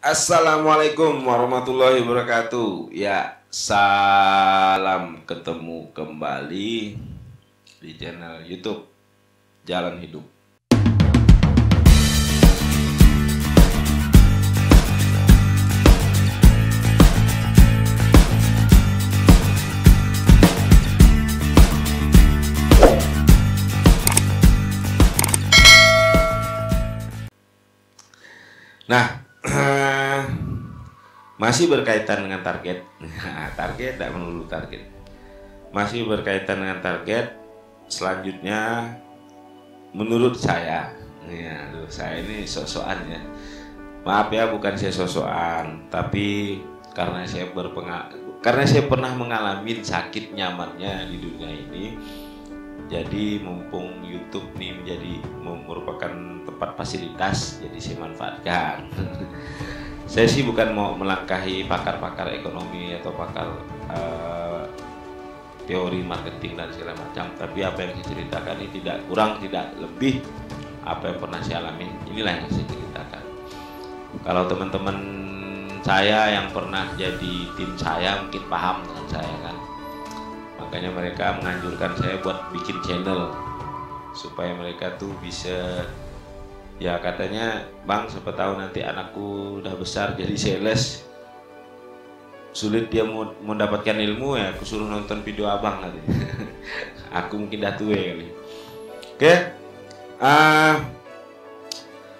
Assalamualaikum warahmatullahi wabarakatuh. Ya, salam ketemu kembali di channel YouTube Jalan Hidup. Nah, masih berkaitan dengan target. Target tidak melulu target. Masih berkaitan dengan target. Selanjutnya, menurut saya, ya, saya ini sok-sokan ya. Maaf ya, bukan saya sok-sokan, tapi karena saya pernah mengalami sakit nyamannya di dunia ini. Jadi mumpung YouTube ini merupakan tempat fasilitas, jadi saya manfaatkan. Saya sih bukan mau melangkahi pakar-pakar ekonomi atau pakar teori marketing dan segala macam, tapi apa yang saya ceritakan ini tidak kurang tidak lebih apa yang pernah saya alami. Inilah yang saya ceritakan. Kalau teman-teman saya yang pernah jadi tim saya mungkin paham dengan saya kan. Makanya mereka menganjurkan saya buat bikin channel supaya mereka tuh bisa, ya katanya, Bang, siapa tahu nanti anakku udah besar jadi sales, sulit dia mau mendapatkan ilmu, ya aku suruh nonton video abang nanti. Aku mungkin dah tua kali. Oke,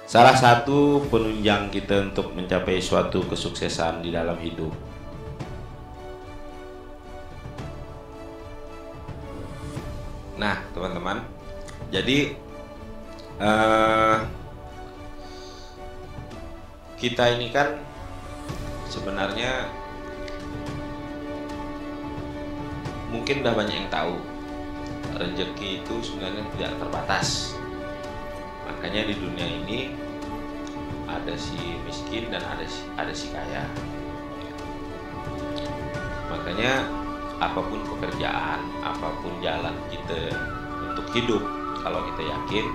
salah satu penunjang kita untuk mencapai suatu kesuksesan di dalam hidup, nah teman-teman, jadi kita ini kan sebenarnya mungkin udah banyak yang tahu rezeki itu sebenarnya tidak terbatas. Makanya di dunia ini ada si miskin dan ada si kaya. Makanya apapun pekerjaan, apapun jalan kita untuk hidup, kalau kita yakin,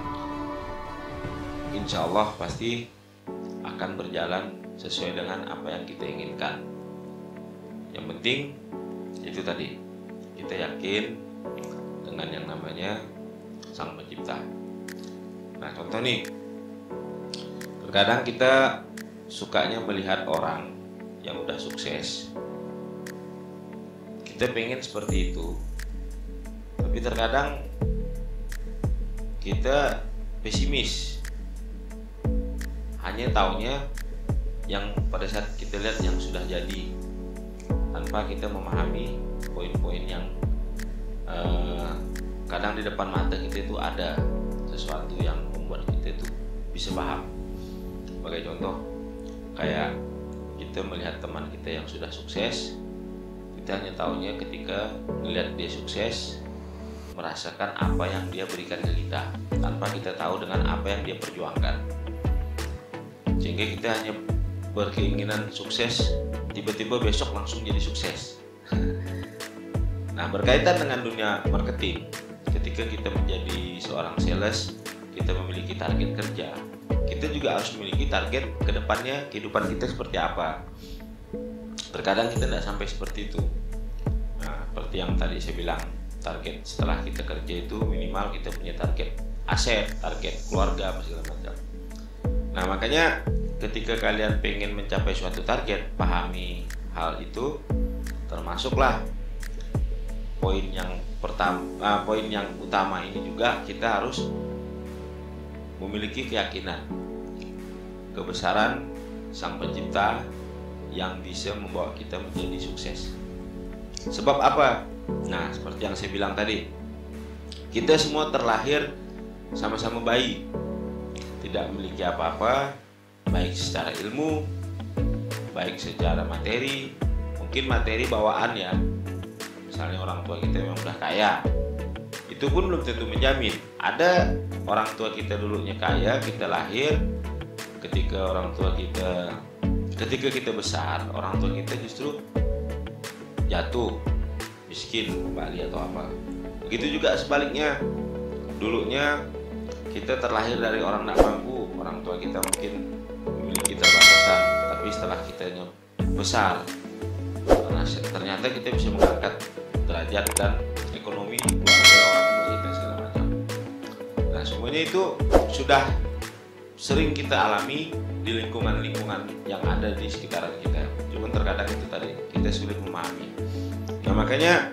insya Allah pasti akan berjalan sesuai dengan apa yang kita inginkan. Yang penting itu tadi, kita yakin dengan yang namanya Sang Pencipta. Nah, contoh nih, terkadang kita sukanya melihat orang yang udah sukses, kita pengen seperti itu, tapi terkadang kita pesimis, hanya taunya yang pada saat kita lihat yang sudah jadi, tanpa kita memahami poin-poin yang kadang di depan mata kita itu ada sesuatu yang membuat kita itu bisa paham. Sebagai contoh, kayak kita melihat teman kita yang sudah sukses, kita hanya taunya ketika melihat dia sukses, merasakan apa yang dia berikan ke kita, tanpa kita tahu dengan apa yang dia perjuangkan. Sehingga kita hanya berkeinginan sukses, tiba-tiba besok langsung jadi sukses. Nah, berkaitan dengan dunia marketing, ketika kita menjadi seorang sales, kita memiliki target kerja, kita juga harus memiliki target ke depannya, kehidupan kita seperti apa. Terkadang kita tidak sampai seperti itu. Nah, seperti yang tadi saya bilang, target setelah kita kerja itu minimal kita punya target aset, target keluarga, apa segala macam. Nah, makanya ketika kalian pengen mencapai suatu target, pahami hal itu, termasuklah poin yang utama ini juga, kita harus memiliki keyakinan kebesaran Sang Pencipta yang bisa membawa kita menjadi sukses. Sebab apa? Nah, seperti yang saya bilang tadi, kita semua terlahir sama-sama bayi, tidak memiliki apa-apa, baik secara ilmu, baik secara materi. Mungkin materi bawaan ya, misalnya orang tua kita memang udah kaya, itu pun belum tentu menjamin. Ada orang tua kita dulunya kaya, kita lahir, ketika kita besar, orang tua kita justru jatuh miskin kembali atau apa. Begitu juga sebaliknya, dulunya kita terlahir dari orang tidak mampu, orang tua kita mungkin memiliki keterbatasan, tapi setelah kitanya besar, karena ternyata kita bisa mengangkat derajat dan ekonomi keluarga, orang tua kita segala macam. Nah, semuanya itu sudah sering kita alami di lingkungan-lingkungan yang ada di sekitaran kita. Cuman terkadang itu tadi kita sulit memahami. Nah, makanya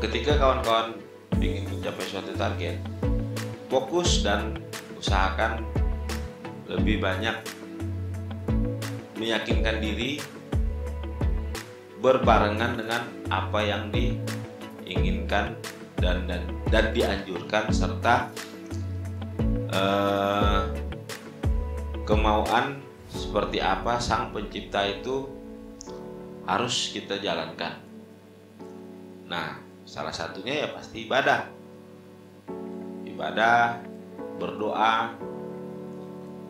ketika kawan-kawan ingin mencapai suatu target, fokus dan usahakan lebih banyak meyakinkan diri berbarengan dengan apa yang diinginkan dan dianjurkan, serta kemauan seperti apa sang pencipta itu harus kita jalankan. Nah, salah satunya ya pasti ibadah, berdoa,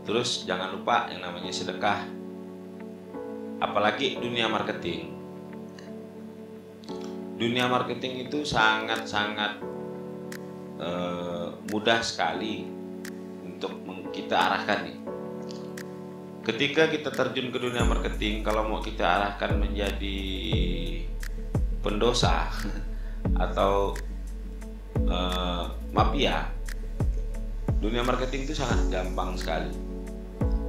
terus jangan lupa yang namanya sedekah. Apalagi dunia marketing. Dunia marketing itu sangat-sangat mudah sekali untuk kita arahkan nih. Ketika kita terjun ke dunia marketing, kalau mau kita arahkan menjadi pendosa atau mafia, dunia marketing itu sangat gampang sekali.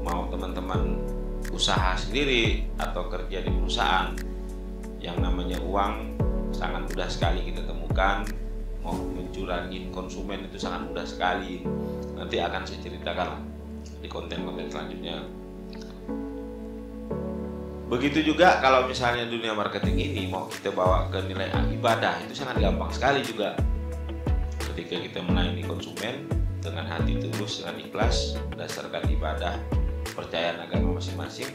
Mau teman-teman usaha sendiri atau kerja di perusahaan, yang namanya uang sangat mudah sekali kita temukan. Mau mencurangin konsumen itu sangat mudah sekali. Nanti akan saya ceritakan di konten-konten selanjutnya. Begitu juga kalau misalnya dunia marketing ini mau kita bawa ke nilai ibadah, itu sangat gampang sekali juga. Ketika kita melayani konsumen dengan hati tulus, dengan ikhlas, berdasarkan ibadah, kepercayaan agama masing-masing,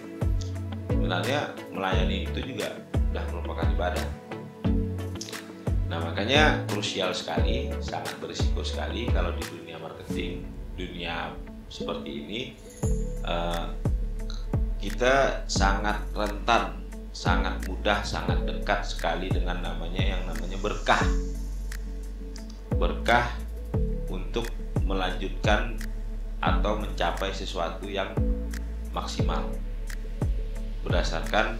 sebenarnya melayani itu juga sudah merupakan ibadah. Nah, makanya krusial sekali, sangat berisiko sekali kalau di dunia marketing, dunia seperti ini, kita sangat rentan, sangat mudah, sangat dekat sekali dengan yang namanya berkah. Berkah untuk melanjutkan atau mencapai sesuatu yang maksimal berdasarkan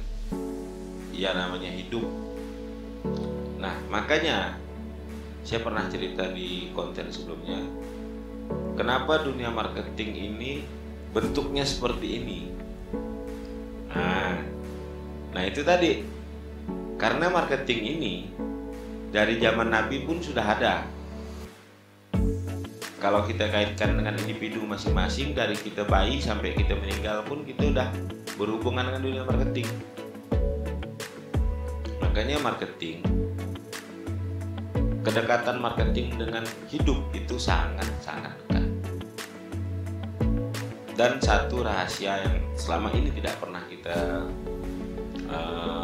ya namanya hidup. Nah, makanya saya pernah cerita di konten sebelumnya, kenapa dunia marketing ini bentuknya seperti ini. Nah itu tadi, karena marketing ini dari zaman Nabi pun sudah ada. Kalau kita kaitkan dengan individu masing-masing, dari kita bayi sampai kita meninggal pun kita udah berhubungan dengan dunia marketing. Makanya marketing, kedekatan marketing dengan hidup itu sangat-sangat dekat. Dan satu rahasia yang selama ini tidak pernah kita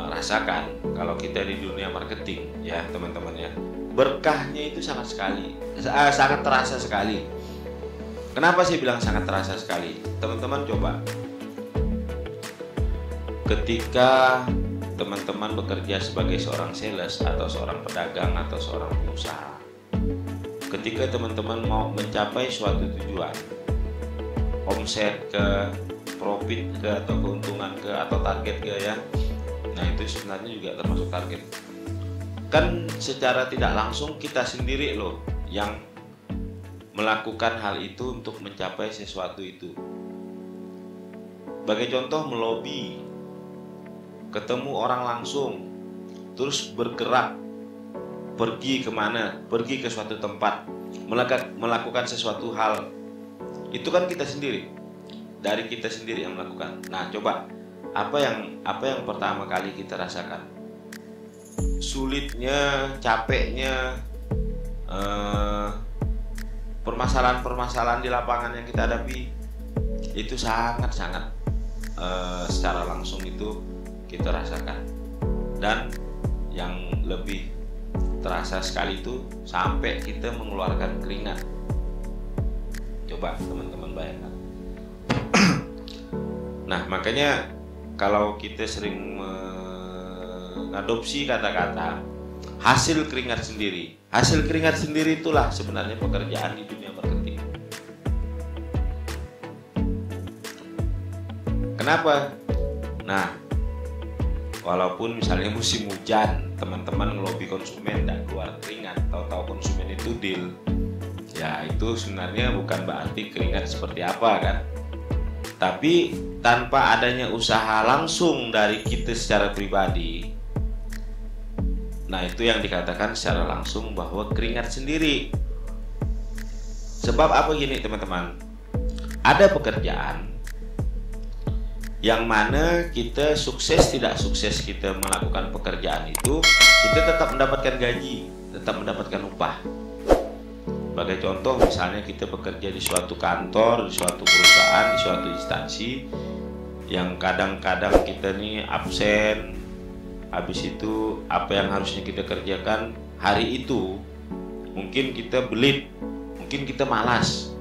rasakan kalau kita di dunia marketing, ya teman-teman ya, berkahnya itu sangat terasa sekali. Kenapa sih bilang sangat terasa sekali? Teman-teman coba, ketika teman-teman bekerja sebagai seorang sales atau seorang pedagang atau seorang pengusaha, ketika teman-teman mau mencapai suatu tujuan, omset ke, profit ke, atau keuntungan ke, atau target ke, ya, nah itu sebenarnya juga termasuk target. Kan secara tidak langsung kita sendiri loh yang melakukan hal itu untuk mencapai sesuatu itu. Sebagai contoh, melobi, ketemu orang langsung, terus bergerak, pergi kemana, pergi ke suatu tempat, melakukan sesuatu hal, itu kan kita sendiri, dari kita sendiri yang melakukan. Nah coba, apa yang pertama kali kita rasakan? Sulitnya, capeknya, permasalahan-permasalahan di lapangan yang kita hadapi, itu sangat-sangat secara langsung itu kita rasakan. Dan yang lebih terasa sekali itu sampai kita mengeluarkan keringat. Coba teman-teman bayangkan. Nah makanya kalau kita sering mengadopsi kata-kata hasil keringat sendiri, hasil keringat sendiri itulah sebenarnya pekerjaan di dunia marketing. Kenapa? Nah, walaupun misalnya musim hujan, teman-teman ngelobi konsumen dan keluar keringat, tahu-tahu konsumen itu deal, ya itu sebenarnya bukan berarti keringat seperti apa kan. Tapi tanpa adanya usaha langsung dari kita secara pribadi, nah itu yang dikatakan secara langsung bahwa keringat sendiri. Sebab apa gini teman-teman, ada pekerjaan yang mana kita sukses tidak sukses kita melakukan pekerjaan itu, kita tetap mendapatkan gaji, tetap mendapatkan upah. Sebagai contoh, misalnya kita bekerja di suatu kantor, di suatu perusahaan, di suatu instansi yang kadang-kadang kita nih absen, habis itu apa yang harusnya kita kerjakan hari itu mungkin kita belit, mungkin kita malas,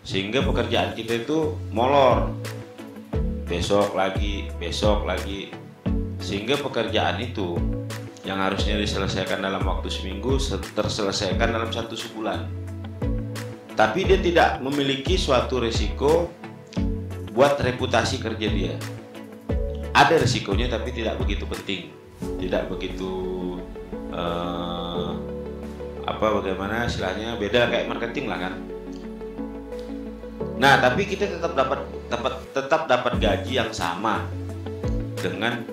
sehingga pekerjaan kita itu molor, besok lagi, sehingga pekerjaan itu yang harusnya diselesaikan dalam waktu seminggu terselesaikan dalam 1 sebulan. Tapi dia tidak memiliki suatu resiko buat reputasi kerja dia. Ada resikonya tapi tidak begitu penting, tidak begitu bagaimana istilahnya, beda kayak marketing lah kan. Nah, tapi kita tetap dapat gaji yang sama dengan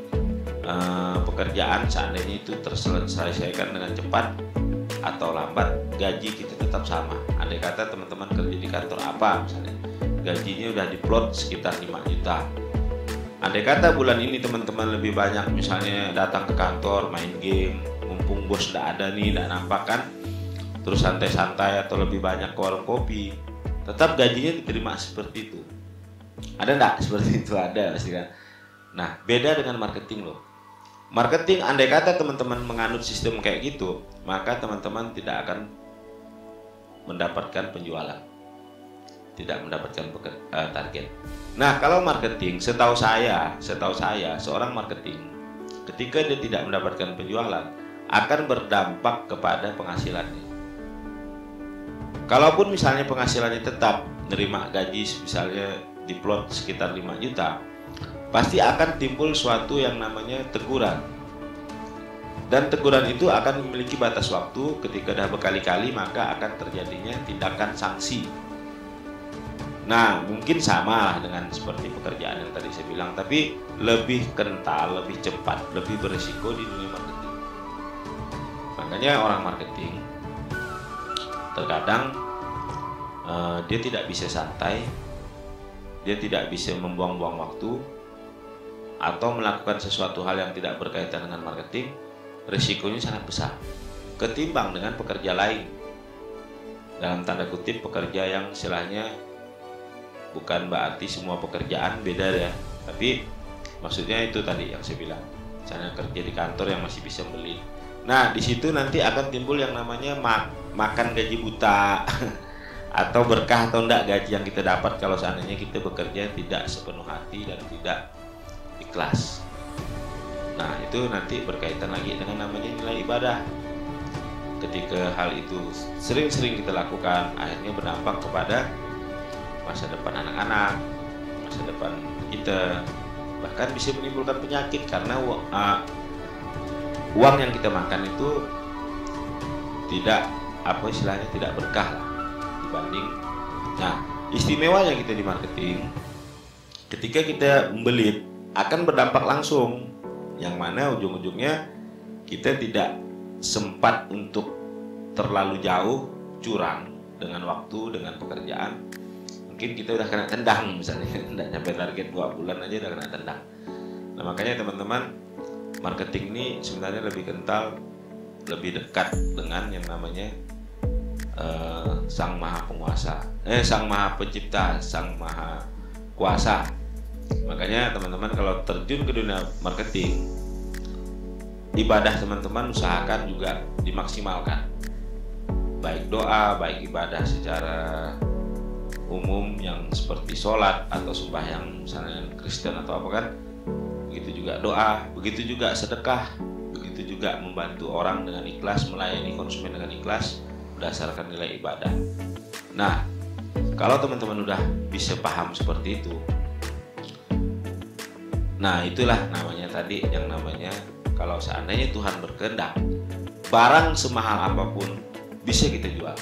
pekerjaan seandainya itu terselesaikan dengan cepat atau lambat, gaji kita tetap sama. Andai kata teman-teman kerja di kantor apa misalnya, gajinya udah diplot sekitar 5 juta. Andai kata bulan ini teman-teman lebih banyak misalnya datang ke kantor main game, mumpung bos tidak ada nih, tidak nampak kan, terus santai-santai atau lebih banyak ke warung kopi, tetap gajinya diterima seperti itu. Ada enggak seperti itu? Ada pasti kan. Nah, beda dengan marketing loh. Marketing, andai kata teman-teman menganut sistem kayak gitu, maka teman-teman tidak akan mendapatkan penjualan, tidak mendapatkan target. Nah, kalau marketing, setahu saya seorang marketing ketika dia tidak mendapatkan penjualan akan berdampak kepada penghasilannya. Kalaupun misalnya penghasilannya tetap nerima gaji misalnya diplot sekitar 5 juta, pasti akan timbul suatu yang namanya teguran. Dan teguran itu akan memiliki batas waktu, ketika dah berkali-kali maka akan terjadinya tindakan sanksi. Nah, mungkin sama dengan seperti pekerjaan yang tadi saya bilang, tapi lebih kental, lebih cepat, lebih berisiko di dunia marketing. Makanya orang marketing terkadang dia tidak bisa santai, dia tidak bisa membuang-buang waktu atau melakukan sesuatu hal yang tidak berkaitan dengan marketing. Risikonya sangat besar ketimbang dengan pekerja lain, dalam tanda kutip pekerja yang istilahnya bukan berarti semua pekerjaan beda ya, tapi maksudnya itu tadi yang saya bilang, misalnya kerja di kantor yang masih bisa beli. Nah, di situ nanti akan timbul yang namanya makan gaji buta atau berkah atau enggak gaji yang kita dapat kalau seandainya kita bekerja tidak sepenuh hati dan tidak ikhlas. Nah, itu nanti berkaitan lagi dengan namanya nilai ibadah. Ketika hal itu sering-sering kita lakukan, akhirnya berdampak kepada masa depan anak-anak, masa depan kita, bahkan bisa menimbulkan penyakit karena uang yang kita makan itu tidak tidak berkah lah dibanding. Nah, istimewanya kita di marketing, ketika kita membelit akan berdampak langsung, yang mana ujung-ujungnya kita tidak sempat untuk terlalu jauh curang dengan waktu, dengan pekerjaan. Mungkin kita udah kena tendang misalnya, tidak sampai target 2 bulan aja udah kena tendang. Nah, makanya teman-teman, marketing ini sebenarnya lebih kental, lebih dekat dengan yang namanya Sang Maha Penguasa, Sang Maha Pencipta, Sang Maha Kuasa. Makanya teman-teman kalau terjun ke dunia marketing, ibadah teman-teman usahakan juga dimaksimalkan, baik doa, baik ibadah secara umum yang seperti sholat atau sembahyang misalnya Kristen atau apa kan, begitu juga doa, begitu juga sedekah, begitu juga membantu orang dengan ikhlas, melayani konsumen dengan ikhlas berdasarkan nilai ibadah. Nah, kalau teman-teman udah bisa paham seperti itu, Nah, itulah namanya tadi, yang namanya kalau seandainya Tuhan berkehendak, barang semahal apapun bisa kita jual.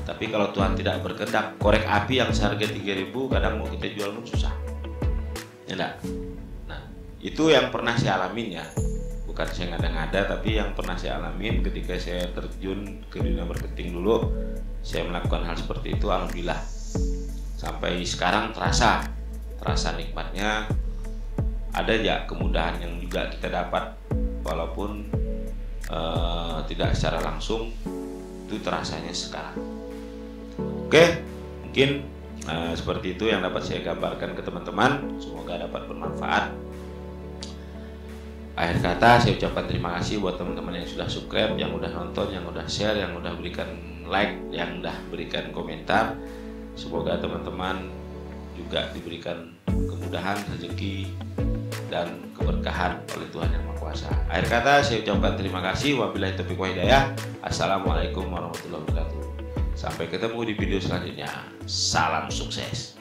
Tapi kalau Tuhan tidak berkehendak, korek api yang seharga 3.000 kadang mau kita jual pun susah. Ya enggak? Nah, itu yang pernah saya alamin ya. Bukan saya ngada-ngada, tapi yang pernah saya alamin ketika saya terjun ke dunia marketing dulu. Saya melakukan hal seperti itu, alhamdulillah. Sampai sekarang terasa nikmatnya. Ada ya kemudahan yang juga kita dapat, walaupun tidak secara langsung, itu terasanya sekarang. Oke, mungkin seperti itu yang dapat saya gambarkan ke teman-teman. Semoga dapat bermanfaat. Akhir kata saya ucapkan terima kasih buat teman-teman yang sudah subscribe, yang udah nonton, yang udah share, yang udah berikan like, yang udah berikan komentar. Semoga teman-teman juga diberikan kemudahan, rezeki, dan keberkahan oleh Tuhan Yang Maha Kuasa. Akhir kata saya ucapkan terima kasih. Wabillahi taufiq wal hidayah. Assalamualaikum warahmatullahi wabarakatuh. Sampai ketemu di video selanjutnya. Salam sukses.